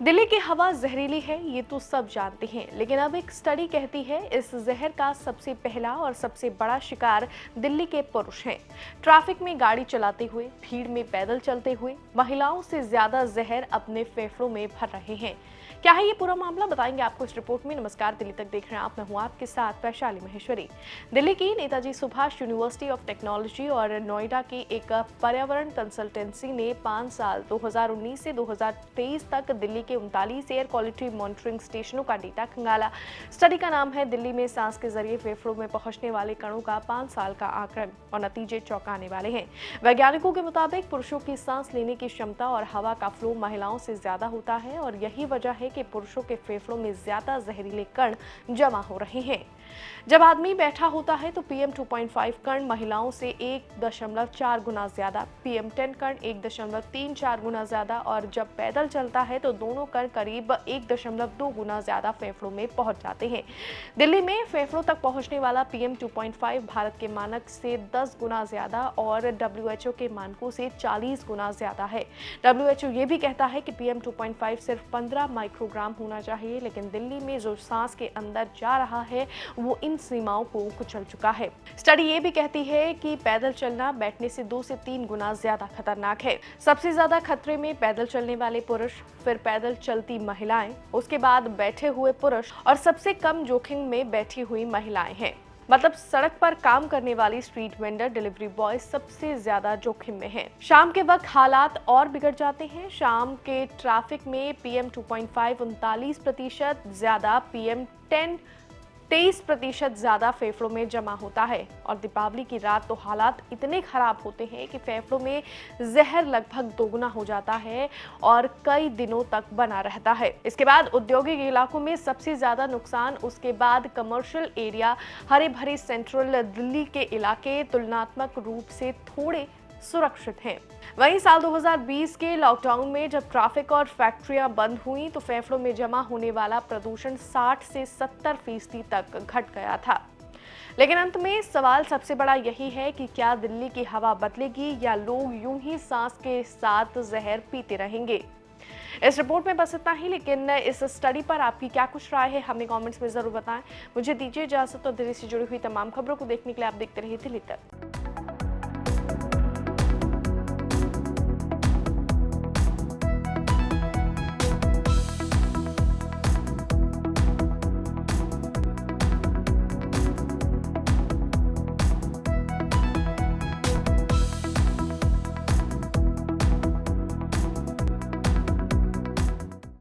दिल्ली की हवा जहरीली है, ये तो सब जानते हैं, लेकिन अब एक स्टडी कहती है इस जहर का सबसे पहला और सबसे बड़ा शिकार दिल्ली के पुरुष हैं। ट्रैफिक में गाड़ी चलाते हुए, भीड़ में पैदल चलते हुए महिलाओं से ज्यादा जहर अपने फेफड़ों में भर रहे हैं। क्या है ये पूरा मामला, बताएंगे आपको इस रिपोर्ट में। नमस्कार, दिल्ली तक देख रहे हैं आप, मैं हूं आपके साथ वैशाली महेश्वरी। दिल्ली की Netaji Subhash university of technology और नोएडा की एक पर्यावरण कंसल्टेंसी ने 5 साल 2019 से 2023 तक दिल्ली के 39 एयर क्वालिटी मॉनिटरिंग स्टेशनों का डेटा खंगाला। स्टडी का नाम है दिल्ली में सांस के जरिए फेफड़ों में पहुंचने वाले कणों का 5 साल का आकलन, और नतीजे चौंकाने वाले हैं। वैज्ञानिकों के मुताबिक पुरुषों की सांस लेने की क्षमता और हवा का फ्लो महिलाओं से ज्यादा होता है, और यही वजह है कि पुरुषों के फेफड़ों में ज्यादा जहरीले कण जमा हो रहे हैं। जब आदमी बैठा होता है तो PM 2.5 कण महिलाओं से 1.4 गुना ज्यादा, PM 10 कण 1.34 गुना ज्यादा, और जब पैदल चलता है तो दोनों कण करीब 1.2 गुना ज्यादा फेफड़ों में पहुंच जाते हैं। दिल्ली में फेफड़ों तक पहुंचने वाला PM 2.5 भारत के मानक से 10 गुना ज्यादा और WHO के मानकों से 40 गुना ज्यादा है। WHO ये भी कहता है कि PM 2.5 सिर्फ 15 माइक्रोग्राम होना चाहिए, लेकिन दिल्ली में जो सांस के अंदर जा रहा है वो इन सीमाओं को कुचल चुका है। स्टडी ये भी कहती है कि पैदल चलना बैठने से 2 से 3 गुना ज्यादा खतरनाक है। सबसे ज्यादा खतरे में पैदल चलने वाले पुरुष, फिर पैदल चलती महिलाएं, उसके बाद बैठे हुए पुरुष, और सबसे कम जोखिम में बैठी हुई महिलाएं हैं। मतलब सड़क पर काम करने वाली स्ट्रीट वेंडर, डिलीवरी बॉय सबसे ज्यादा जोखिम में हैं। शाम के वक्त हालात और बिगड़ जाते हैं। शाम के ट्रैफिक में PM 2.5 39% ज्यादा, PM 10 23% ज्यादा फेफड़ों में जमा होता है, और दीपावली की रात तो हालात इतने खराब होते हैं कि फेफड़ों में जहर लगभग दोगुना हो जाता है और कई दिनों तक बना रहता है। इसके बाद औद्योगिक इलाकों में सबसे ज्यादा नुकसान, उसके बाद कमर्शियल एरिया, हरे भरे सेंट्रल दिल्ली के इलाके तुलनात्मक रूप से थोड़े सुरक्षित हैं। वहीं साल 2020 के लॉकडाउन में जब ट्रैफिक और फैक्ट्रियां बंद हुई तो फेफड़ों में जमा होने वाला प्रदूषण 60 से 70% तक घट गया था। लेकिन अंत में सवाल सबसे बड़ा यही है कि क्या दिल्ली की हवा बदलेगी या लोग यूं ही सांस के साथ जहर पीते रहेंगे। इस रिपोर्ट में बस इतना ही, लेकिन इस स्टडी पर आपकी क्या कुछ राय है हमें कमेंट्स में जरूर बताएं। मुझे दीजिए इजाजत, और दिल्ली से जुड़ी हुई तमाम खबरों को देखने के लिए आप देखते रहिए दिल्ली तक।